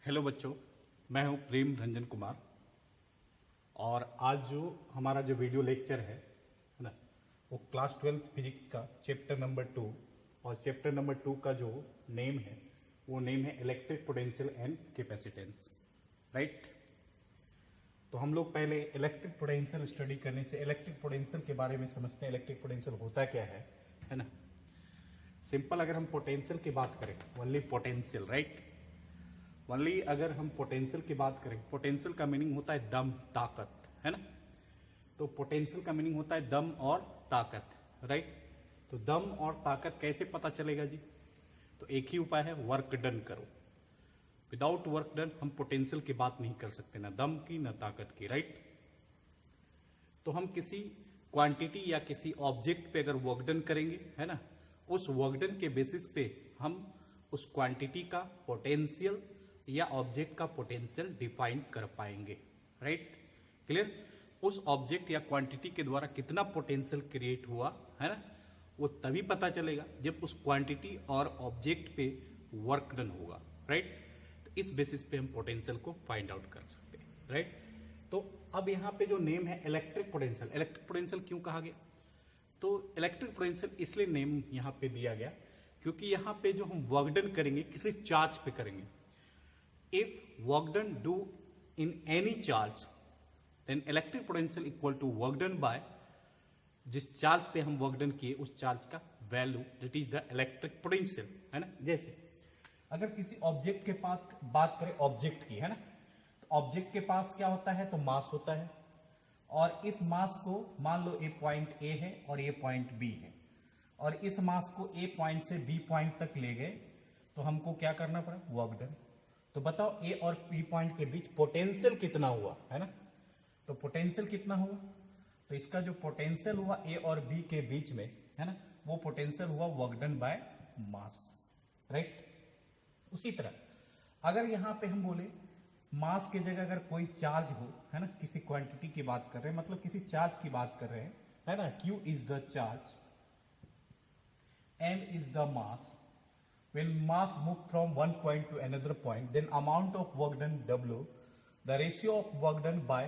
Hello बच्चों, मैं हूं प्रेम रंजन कुमार। और आज जो हमारा जो वीडियो लेक्चर है ना, वो क्लास 12 फिजिक्स का चैप्टर नंबर 2। और चैप्टर नंबर 2 का जो नेम है वो नेम है electric potential and capacitance, right. तो हम लोग पहले इलेक्ट्रिक पोटेंशियल स्टडी करने से इलेक्ट्रिक पोटेंशियल के बारे में समझते हैं। इलेक्ट्रिक पोटेंशियल होता क्या है ना। सिंपल अगर हम पोटेंशियल की बात करें, ओनली पोटेंशियल, राइट। ओनली अगर हम पोटेंशियल की बात करें, पोटेंशियल का मीनिंग होता है दम, ताकत, है ना। तो पोटेंशियल का मीनिंग होता है दम और ताकत, राइट। तो दम और ताकत कैसे पता चलेगा जी? तो एक ही उपाय है, वर्क डन करो। विदाउट वर्क डन हम पोटेंशियल की बात नहीं कर सकते, ना दम की ना ताकत की, राइट। तो हम किसी क्वांटिटी या किसी ऑब्जेक्ट पे अगर वर्क डन करेंगे, है ना, उस वर्क डन के बेसिस पे हम उस क्वांटिटी का पोटेंशियल या ऑब्जेक्ट का पोटेंशियल डिफाइन कर पाएंगे, राइट। क्लियर? उस ऑब्जेक्ट या क्वांटिटी के द्वारा कितना पोटेंशियल क्रिएट हुआ, है ना, वो तभी पता चलेगा जब उस क्वांटिटी और ऑब्जेक्ट पे वर्क डन होगा, राइट। तो इस बेसिस पे हम पोटेंशियल को फाइंड आउट कर सकते हैं, राइट। तो अब यहाँ पे जो नेम है इलेक्ट्रिक पोटेंशियल, इलेक्ट्रिक पोटेंशियल क्यों कहा गया? तो इलेक्ट्रिक पोटेंशियल इसलिए नेम यहाँ पे दिया गया क्योंकि यहाँ पे जो हम वर्क डन करेंगे किसी चार्ज पे करेंगे। If work done do in any charge, then electric potential equal to work done by जिस चार्ज पे हम वर्क डन किए उस चार्ज का value, that is the electric potential, है ना। जैसे अगर किसी ऑब्जेक्ट के पास बात करें, ऑब्जेक्ट की, है ना, तो ऑब्जेक्ट के पास क्या होता है? तो मास होता है। और इस मास को मान लो ए पॉइंट ए है और ये पॉइंट बी है, और इस मास को ए पॉइंट से बी पॉइंट तक ले गए, तो हमको क्या करना पड़ा? Work done. तो बताओ ए और बी पॉइंट के बीच पोटेंशियल कितना हुआ, है ना। तो पोटेंशियल कितना हुआ? तो इसका जो पोटेंशियल हुआ ए और बी के बीच में, है ना, वो पोटेंशियल हुआ work done by mass, right. उसी तरह अगर यहां पे हम बोले मास की जगह अगर कोई चार्ज हो, है ना, किसी क्वांटिटी की बात कर रहे हैं, मतलब किसी चार्ज की बात कर रहे हैं, है ना, Q is the charge, M is the mass. When mass move from one point to another point, then amount of work done W, the ratio of work done by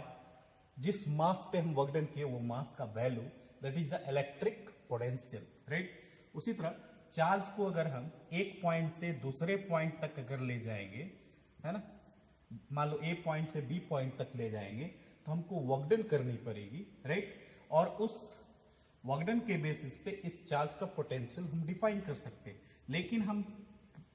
जिस मास पे हम वर्क डन किए वो मास का value, that is the electric potential, right. उसी तरह charge को अगर हम एक पॉइंट से दूसरे पॉइंट तक अगर ले जाएंगे, है ना, मान लो ए पॉइंट से बी पॉइंट तक ले जाएंगे, तो हमको वर्क डन करनी पड़ेगी, राइट। और उस वर्क डन के बेसिस पे इस चार्ज का पोटेंशियल हम डिफाइन कर सकते हैं। लेकिन हम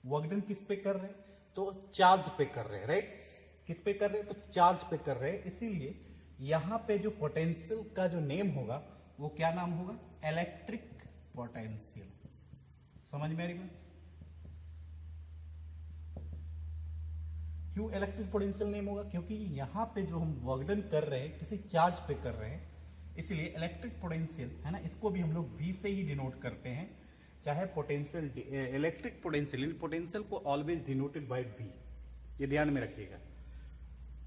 वर्क डन किस पे कर रहे हैं? तो चार्ज पे कर रहे हैं, राइट। किस पे कर रहे हैं? तो चार्ज पे कर रहे हैं। इसीलिए यहां पे जो पोटेंशियल का जो नेम होगा वो क्या नाम होगा? Electric potential. समझ में आ रही बात? क्यों इलेक्ट्रिक पोटेंशियल नेम होगा? क्योंकि यहां पे जो हम वर्क डन कर रहे हैं किसी चार्ज पे कर रहे हैं, इसलिए इलेक्ट्रिक पोटेंशियल, है ना, इसको भी हम लोग V से ही डिनोट करते हैं। चाहे पोटेंशियल, इलेक्ट्रिक पोटेंशियल, पोटेंशियल को ऑलवेज डिनोटेड बाय V, ये ध्यान में रखिएगा।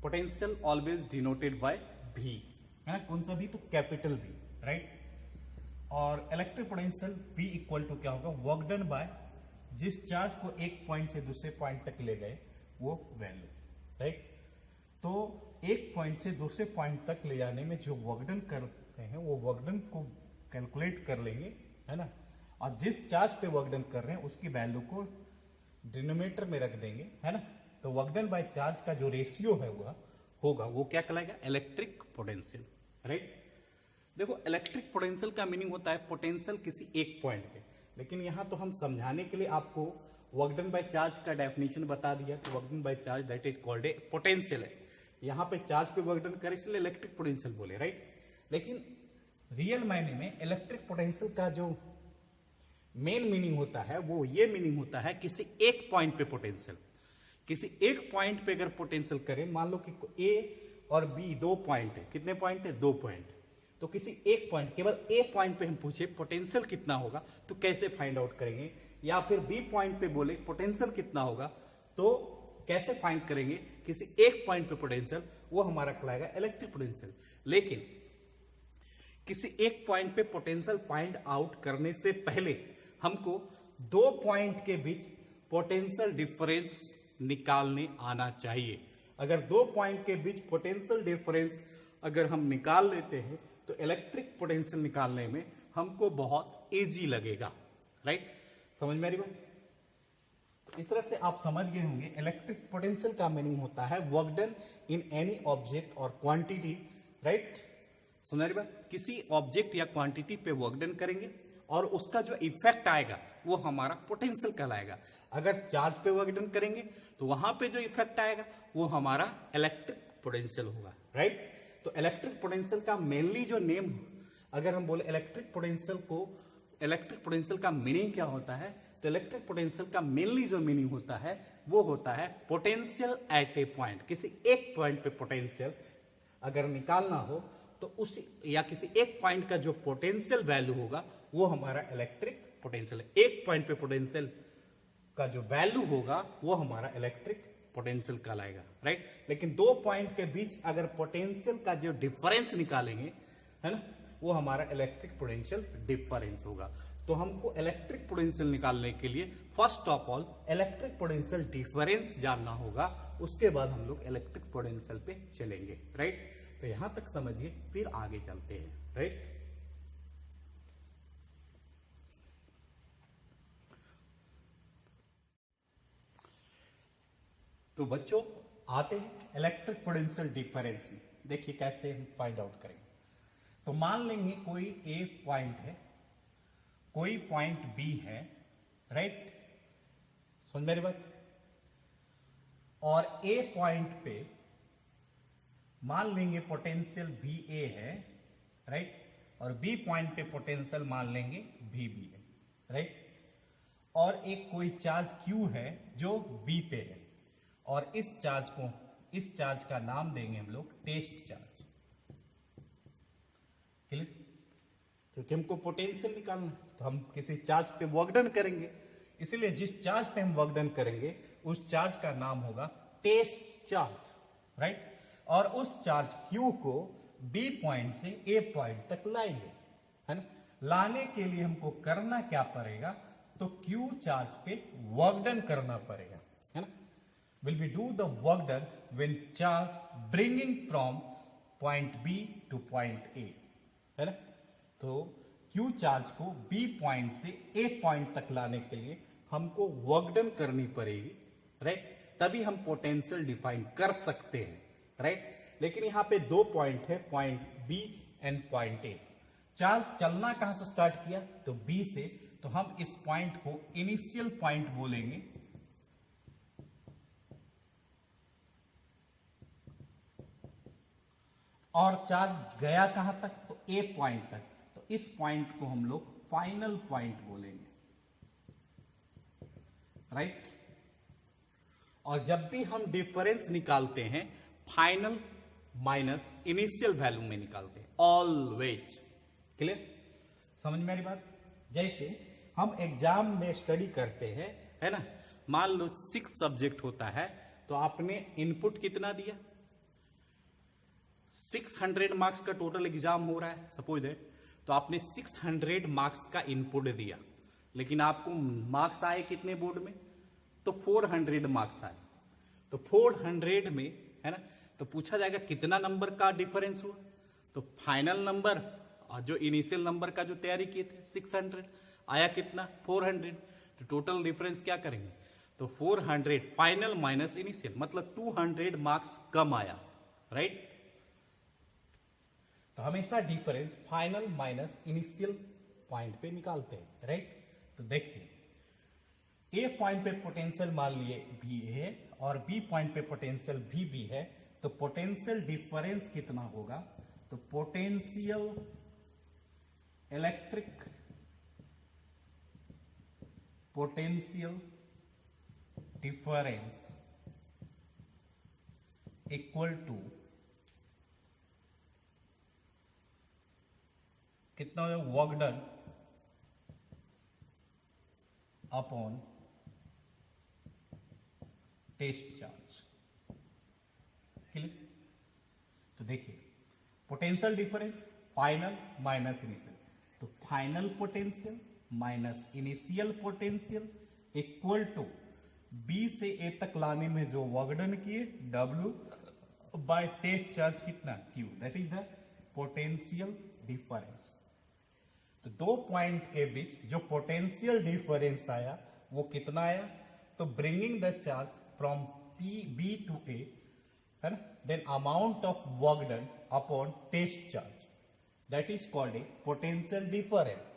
Potential always denoted by V, है ना, कौन सा भी? तो कैपिटल V, राइट। और electric potential V equal to क्या होगा? वर्क डन बाय जिस चार्ज को एक पॉइंट से दूसरे पॉइंट तक ले गए वो वैल्यू, राइट। तो एक पॉइंट से दूसरे पॉइंट तक ले जाने में जो वर्क डन करते हैं वो वर्क डन को कैलकुलेट कर लेंगे, है ना, और जिस चार्ज पे वर्क डन कर रहे हैं उसकी वैल्यू को डिनोमिनेटर में रख देंगे, है ना। तो वर्क डन बाय चार्ज का जो रेशियो है होगा वो क्या कहलाएगा? Electric potential, right. देखो इलेक्ट्रिक पोटेंशियल का मीनिंग होता है पोटेंशियल किसी एक पॉइंट पे। लेकिन यहां तो हम समझाने के लिए आपको वर्क डन बाय चार्ज का डेफिनेशन बता दिया कि work done by charge that is called a potential है। यहां पे चार्ज पे वर्क डन करे इसलिए इलेक्ट्रिक पोटेंशियल बोले, राइट। लेकिन रियल मायने में इलेक्ट्रिक पोटेंशियल का जो मेन मीनिंग होता है वो ये मीनिंग होता है किसी एक पॉइंट पे पोटेंशियल। किसी एक पॉइंट पे अगर पोटेंशियल करें, मान लो कि ए और बी दो पॉइंट है, कितने पॉइंट है? दो पॉइंट। तो किसी एक पॉइंट, केवल ए पॉइंट पे हम पूछे पोटेंशियल कितना होगा, तो कैसे फाइंड आउट करेंगे? या फिर बी पॉइंट पे बोले पोटेंशियल कितना होगा, तो कैसे फाइंड करेंगे? किसी एक पॉइंट पे पोटेंशियल, वो हमारा कहलाएगा इलेक्ट्रिक पोटेंशियल। लेकिन किसी एक पॉइंट पे पोटेंशियल फाइंड आउट करने से पहले हमको दो पॉइंट के बीच पोटेंशियल डिफरेंस निकालने आना चाहिए। अगर दो पॉइंट के बीच पोटेंशियल डिफरेंस अगर हम निकाल लेते हैं तो इलेक्ट्रिक पोटेंशियल निकालने में हमको बहुत इजी लगेगा। राइट, समझ में आ रही बात? इस तरह से आप समझ गए होंगे इलेक्ट्रिक पोटेंशियल का मीनिंग होता है work done in any object और क्वांटिटी। राइट, समझ में आ रही बात? किसी ऑब्जेक्ट या क्वांटिटी पे वर्क डन करेंगे और उसका जो इफेक्ट आएगा वो हमारा पोटेंशियल कहलाएगा। अगर चार्ज पे वर्क डन करेंगे तो वहां पे जो इफेक्ट आएगा वो हमारा इलेक्ट्रिक पोटेंशियल होगा। राइट, तो इलेक्ट्रिक पोटेंशियल का मेनली जो नेम, अगर हम बोले इलेक्ट्रिक पोटेंशियल का मीनिंग क्या होता है, तो इलेक्ट्रिक पोटेंशियल का मेनली जो मीनिंग होता है वो होता है पोटेंशियल एट ए पॉइंट। किसी एक पॉइंट पे पोटेंशियल अगर निकालना हो तो उसी या किसी एक पॉइंट का जो पोटेंशियल वैल्यू होगा वो हमारा इलेक्ट्रिक पोटेंशियल है। एक पॉइंट पे पोटेंशियल का जो वैल्यू होगा वो हमारा इलेक्ट्रिक पोटेंशियल कहलाएगा। राइट, लेकिन दो पॉइंट के बीच अगर पोटेंशियल का जो डिफरेंस निकालेंगे, है ना, वो हमारा इलेक्ट्रिक पोटेंशियल डिफरेंस होगा। तो हमको इलेक्ट्रिक पोटेंशियल निकालने के लिए first of all electric potential difference जानना होगा, उसके बाद हम लोग इलेक्ट्रिक पोटेंशियल पे चलेंगे। राइट, तो यहां तक समझिए, फिर आगे चलते हैं। राइट, तो बच्चों आते हैं इलेक्ट्रिक पोटेंशियल डिफरेंस में। देखिए कैसे हम फाइंड आउट करेंगे। तो मान लेंगे कोई ए पॉइंट है, कोई पॉइंट बी है। राइट, सुन मेरी बात? और ए पॉइंट पे मान लेंगे पोटेंशियल वी ए है। राइट, और बी पॉइंट पे पोटेंशियल मान लेंगे वी बी है। राइट, और एक कोई चार्ज क्यू है जो बी पे है, और इस चार्ज का नाम देंगे हम लोग टेस्ट चार्ज। क्लियर? क्योंकि हमको पोटेंशियल निकालना है तो हम किसी चार्ज पे वर्क डन करेंगे, इसलिए जिस चार्ज पे हम वर्क डन करेंगे उस चार्ज का नाम होगा टेस्ट चार्ज। राइट, और उस चार्ज क्यू को बी पॉइंट से ए पॉइंट तक लाएंगे, है ना। लाने के लिए हमको करना क्या पड़ेगा, तो क्यू चार्ज पे वर्क डन करना पड़ेगा, है ना। Will be do the work done when charge bringing from point B to point A, है ना। तो क्यू चार्ज को बी पॉइंट से ए पॉइंट तक लाने के लिए हमको वर्क डन करनी पड़ेगी। राइट, तभी हम पोटेंशियल डिफाइन कर सकते हैं। राइट, लेकिन यहां पे दो पॉइंट है, point B and point A. Charge चलना कहां से स्टार्ट किया, तो बी से, तो हम इस पॉइंट को इनिशियल पॉइंट बोलेंगे। और चार्ज गया कहां तक, तो ए पॉइंट तक, तो इस पॉइंट को हम लोग फाइनल पॉइंट बोलेंगे। राइट, और जब भी हम डिफरेंस निकालते हैं फाइनल माइनस इनिशियल वैल्यू में निकालते हैं ऑलवेज। क्लियर, समझ में आ रही बात? जैसे हम एग्जाम में स्टडी करते हैं, है ना, मान लो 6 सब्जेक्ट होता है, तो आपने इनपुट कितना दिया, 600 मार्क्स का टोटल एग्जाम हो रहा है सपोज दैट, तो आपने 600 मार्क्स का इनपुट दिया, लेकिन आपको मार्क्स आए कितने बोर्ड में, तो 400 मार्क्स आए। तो 400 में, है ना, तो पूछा जाएगा कितना नंबर का डिफरेंस हुआ, तो फाइनल नंबर और जो इनिशियल नंबर का जो तैयारी किए थे 600 आया कितना, 400। तो टोटल डिफरेंस क्या करेंगे, तो 400 फाइनल माइनस इनिशियल, मतलब 200 मार्क्स कम आया। राइट, तो हमेशा difference final minus initial point पे निकालते हैं। राइट, तो देखिए ए पॉइंट पे पोटेंशियल मान लिए बी है और बी पॉइंट पे पोटेंशियल भी बी है, तो पोटेंशियल डिफरेंस कितना होगा, तो potential electric potential difference equal to कितना हो, work done upon test charge. Clear, तो देखिए potential difference final minus initial, तो final potential minus initial potential equal to B से ए तक लाने में जो वर्क डन किए W बाय टेस्ट चार्ज कितना Q, that is the potential difference. तो दो पॉइंट के बीच जो पोटेंशियल डिफरेंस आया वो कितना आया, तो bringing the charge from B to A, है ना, then amount of work done upon test charge, that is called a potential difference.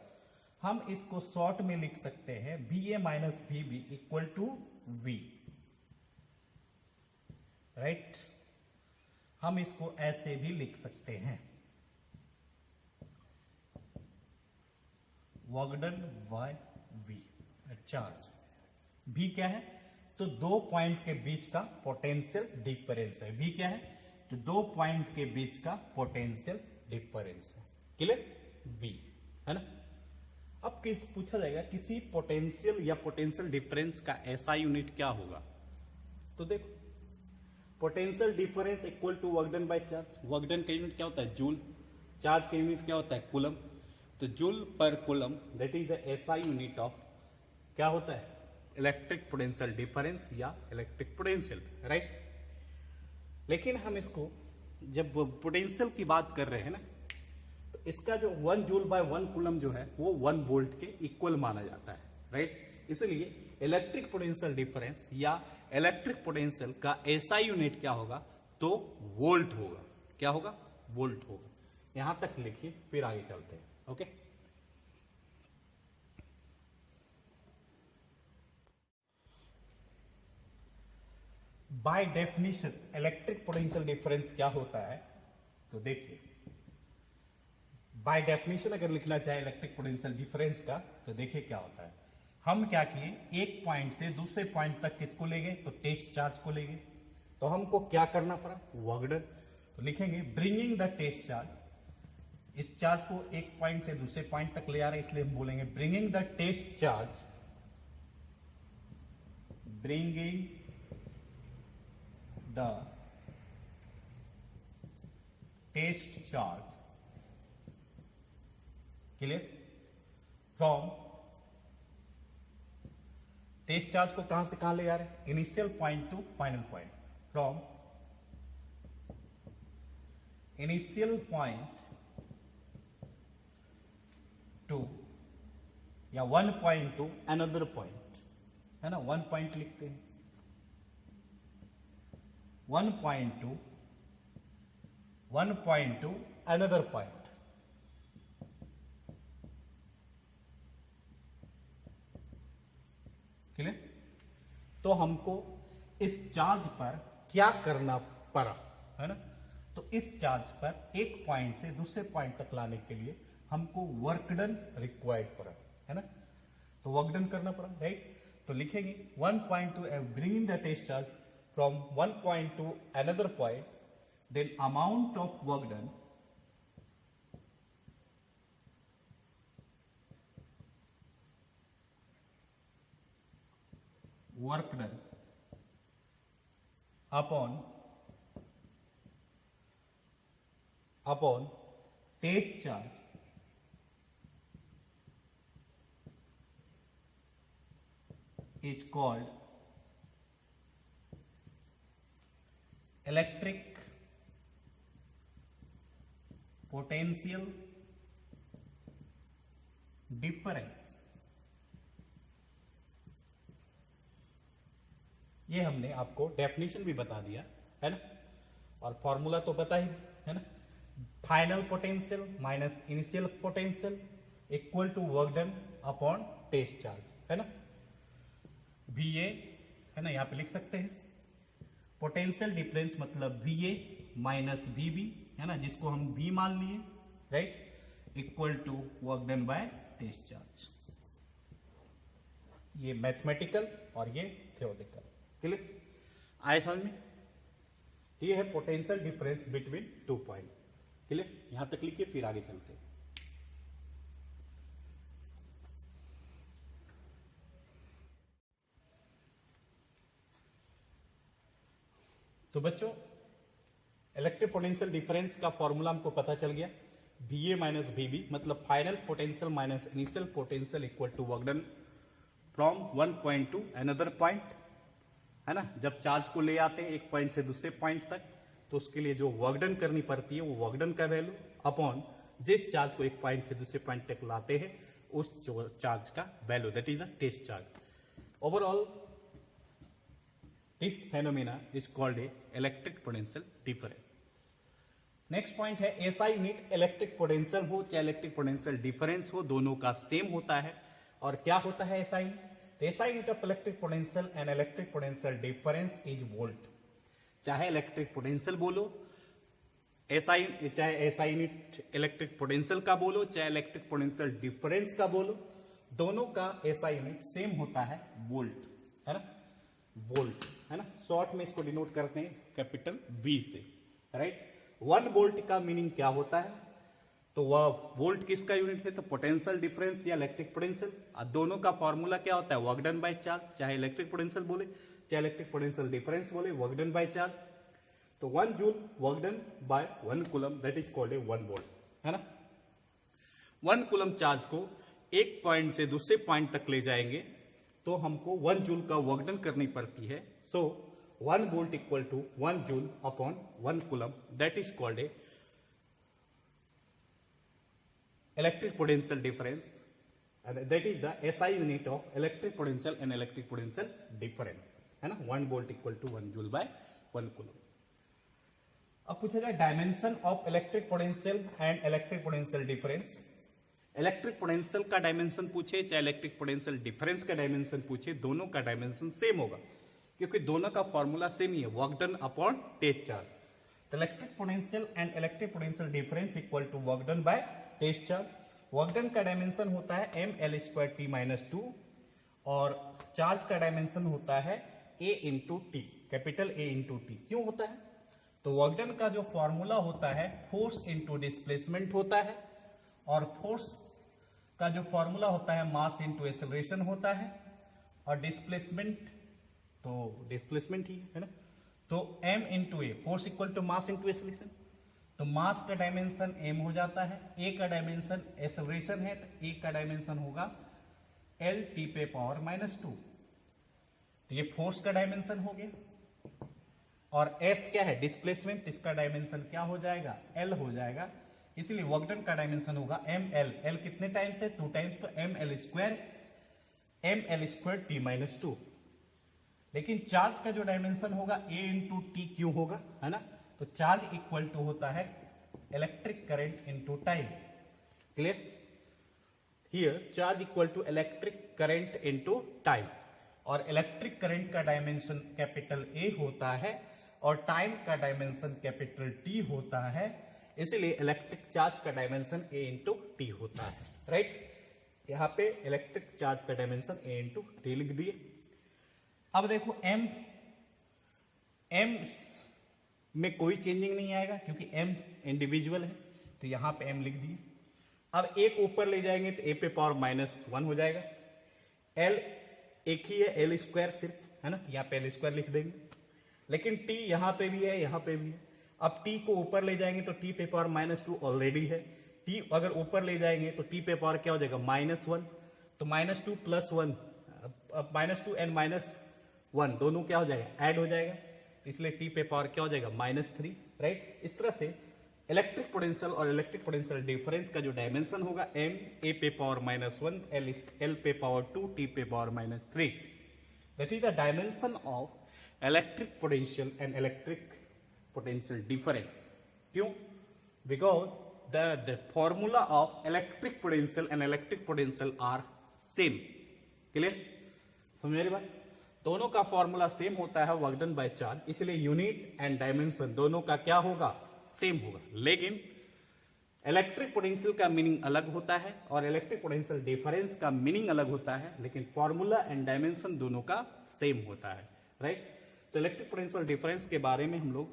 हम इसको शॉर्ट में लिख सकते हैं VA minus VB equal to V, right. हम इसको ऐसे भी लिख सकते हैं, work done by V charge. V क्या है, तो दो पॉइंट के बीच का पोटेंशियल डिफरेंस है। V क्या है, तो दो पॉइंट के बीच का पोटेंशियल डिफरेंस है, क्लियर, V, है ना। अब किस पूछा जाएगा किसी पोटेंशियल या पोटेंशियल डिफरेंस का SI यूनिट क्या होगा, तो देखो potential difference equal to work done by charge. Work done का यूनिट क्या होता है, जूल, चार्ज का यूनिट क्या होता है, कूलम। तो जूल पर coulomb that is the SI unit of क्या होता है, इलेक्ट्रिक पोटेंशियल डिफरेंस या इलेक्ट्रिक पोटेंशियल, राइट। लेकिन हम इसको जब पोटेंशियल की बात कर रहे हैं ना, तो इसका जो 1 जूल बाय 1 कूलम जो है वो 1 वोल्ट के इक्वल माना जाता है, राइट। इसलिए इलेक्ट्रिक पोटेंशियल डिफरेंस या इलेक्ट्रिक पोटेंशियल का SI यूनिट क्या होगा, तो वोल्ट होगा। क्या होगा, वोल्ट होगा। यहां तक लिखिए, फिर आगे चलते हैं, okay. By definition electric potential difference क्या होता है, तो देखिए बाय डेफिनेशन अगर लिखना चाहे इलेक्ट्रिक पोटेंशियल डिफरेंस का, तो देखिए क्या होता है। हम क्या किए, एक पॉइंट से दूसरे पॉइंट तक किसको ले गए, तो टेस्ट चार्ज को ले गए। तो हमको क्या करना पड़ा, वर्क डन। तो लिखेंगे ब्रिंगिंग द टेस्ट चार्ज, इस चार्ज को एक पॉइंट से दूसरे पॉइंट तक ले आ रहे हैं, इसलिए हम बोलेंगे bringing the test charge, bringing the test charge, clear, from test charge को कहां से कहां ले जा रहे हैं, initial point to final point, from initial point to या 1 पॉइंट टू अनदर पॉइंट, है ना। 1 पॉइंट लिखते हैं, 1 point to another point, clear. तो हमको इस चार्ज पर क्या करना पड़ा, है ना। तो इस चार्ज पर एक पॉइंट से दूसरे पॉइंट तक लाने के लिए हमको वर्क डन रिक्वायर्ड पड़ा, है ना। तो वर्क डन करना पड़ा, राइट। तो लिखेंगे 1 point to bringing the test charge from 1 point to another point, then amount of work done upon test charge is called electric potential difference। ये हमने आपको डेफिनेशन भी बता दिया, है ना, और फॉर्मूला तो पता ही है ना। Final potential minus initial potential equal to work done upon test charge, है ना। VA, है ना, यहां पे लिख सकते हैं पोटेंशियल डिफरेंस मतलब VA माइनस VB, है ना, जिसको हम V मान लिए, right, equal to work done by test charge. ये मैथमेटिकल और ये थ्योरेटिकल, क्लियर, आए समझ में। ये है potential difference between 2 point, clear. यहां तक लिखिए, फिर आगे चलते हैं। तो बच्चों इलेक्ट्रिक पोटेंशियल डिफरेंस का फॉर्मूला हमको पता चल गया, VA माइनस VB मतलब final potential minus initial potential equal to work done from 1 point to another point, है ना, जब चार्ज को ले आते हैं एक पॉइंट से दूसरे पॉइंट तक, तो उसके लिए जो वर्क डन करनी पड़ती है वो वर्क डन का वैल्यू अपॉन जिस चार्ज को एक पॉइंट से दूसरे पॉइंट तक लाते हैं उस चार्ज का value, that is the test charge. Overall this phenomena is called a electric potential difference. Next point है ऐसा यूनिट इलेक्ट्रिक पोटेंशियल हो चाहे इलेक्ट्रिक पोटेंशियल डिफरेंस हो, दोनों का सेम होता है. और क्या होता है ऐसा यूनिट? ऐसा unit of electric potential and electric potential difference is volt. चाहे इलेक्ट्रिक पोटेंशियल बोलो चाहे ऐसा यूनिट इलेक्ट्रिक पोटेंशियल का बोलो, चाहे इलेक्ट्रिक पोटेंशियल डिफरेंस का बोलो, दोनों का ऐसा यूनिट सेम होता है वोल्ट, है ना, वोल्ट, है ना. शॉर्ट में इसको डिनोट करते हैं कैपिटल वी से, राइट. 1 वोल्ट का मीनिंग क्या होता है? तो वह वोल्ट किसका यूनिट है? तो पोटेंशियल डिफरेंस या इलेक्ट्रिक पोटेंशियल. दोनों का फॉर्मूला क्या होता है? Work done by charge. चाहे इलेक्ट्रिक पोटेंशियल बोले चाहे इलेक्ट्रिक पोटेंशियल डिफरेंस बोले, वर्क डन बाय चार्ज. तो 1 joule work done bye 1 coulomb, that is called A 1 volt, है ना. 1 कूलम चार्ज को एक पॉइंट से दूसरे पॉइंट तक ले जाएंगे तो हमको 1 जूल का वर्क डन करनी पड़ती है. So 1 volt equal to 1 joule upon 1 coulomb, that is called a electric potential difference, that is the SI unit of electric potential and electric potential difference, है ना. 1 volt equal to 1 joule by 1 coulomb. अब पूछा जाए dimension of electric potential and electric potential difference. Electric potential का dimension पूछे चाहे electric potential difference का dimension पूछे, दोनों का डायमेंशन सेम होगा क्योंकि दोनों का फॉर्मूला सेम ही है, work done upon test charge. तो electric potential and electric potential difference equal to work done by test charge. Work done का डायमेंशन होता है mL²T-2 और चार्ज का डायमेंशन होता है A into T, capital A into T. क्यों होता है? तो वर्क डन का जो फॉर्मूला होता है फोर्स इंटू डिस्प्लेसमेंट होता है और फोर्स का जो फॉर्मूला होता है मास इंटू एक्सेलरेशन होता है और डिस्प्लेसमेंट तो डिस्प्लेसमेंट ही है ना. तो m into a, force equal to mass into acceleration. तो मास का डायमेंशन m हो जाता है, a का डायमेंशन एक्सेलरेशन है तो a का डायमेंशन होगा L(T)⁻². तो ये फोर्स का डायमेंशन हो गया और s क्या है? डिस्प्लेसमेंट. इसका डायमेंशन क्या हो जाएगा? l हो जाएगा. इसलिए वर्क डन का डायमेंशन होगा ml. l कितने टाइम्स है? 2 टाइम्स, तो mL²T-2. लेकिन चार्ज का जो डायमेंशन होगा A इंटू टी क्यों होगा, है ना. तो चार्ज इक्वल टू होता है electric current into time. Clear? Here charge equal to electric current into time और इलेक्ट्रिक करंट का डायमेंशन कैपिटल A होता है और टाइम का डायमेंशन कैपिटल T होता है. इसलिए इलेक्ट्रिक चार्ज का डायमेंशन A इंटू टी होता है, राइट. यहां पे इलेक्ट्रिक चार्ज का डायमेंशन A इंटू टी लिख दिए. अब देखो m में कोई चेंजिंग नहीं आएगा क्योंकि m इंडिविजुअल है, तो यहां पे m लिख दिए. अब एक ऊपर ले जाएंगे तो a⁻⁻1 हो जाएगा. l एक ही है, L² सिर्फ, है ना, यहाँ पे L² लिख देंगे. लेकिन t यहां पे भी है, यहां पे भी है. अब t को ऊपर ले जाएंगे तो t⁻2 ऑलरेडी है. t अगर ऊपर ले जाएंगे तो t पे पावर क्या हो जाएगा? -1. तो -2 + 1, अब -2 एंड -1 दोनों क्या हो जाएगा? ऐड हो जाएगा. इसलिए t पे पावर क्या हो जाएगा? -3, राइट. इस तरह से इलेक्ट्रिक पोटेंशियल और इलेक्ट्रिक पोटेंशियल डिफरेंस का जो डायमेंशन होगा m A⁻1, L⁻2, T⁻3. That is the dimension of electric potential and electric potential difference. क्यों? Because the formula of electric potential and electric potential are same. Clear? समझ रही बात? दोनों का formula same होता है वर्क डन बाय चार्ज, इसलिए unit and dimension दोनों का क्या होगा? सेम होगा. लेकिन इलेक्ट्रिक पोटेंशियल का मीनिंग अलग होता है और इलेक्ट्रिक पोटेंशियल डिफरेंस का मीनिंग अलग होता है, लेकिन फॉर्मूला एंड डायमेंशन दोनों का सेम होता है, राइट. तो इलेक्ट्रिक पोटेंशियल डिफरेंस के बारे में हम लोग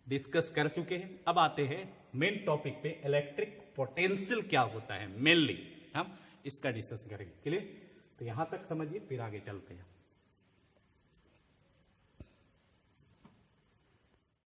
डिस्कस कर चुके हैं. अब आते हैं मेन टॉपिक पे, इलेक्ट्रिक पोटेंशियल क्या होता है. मेनली हम इसका डिस्कस करेंगे. क्लियर? तो यहां तक समझिए, फिर आगे चलते हैं.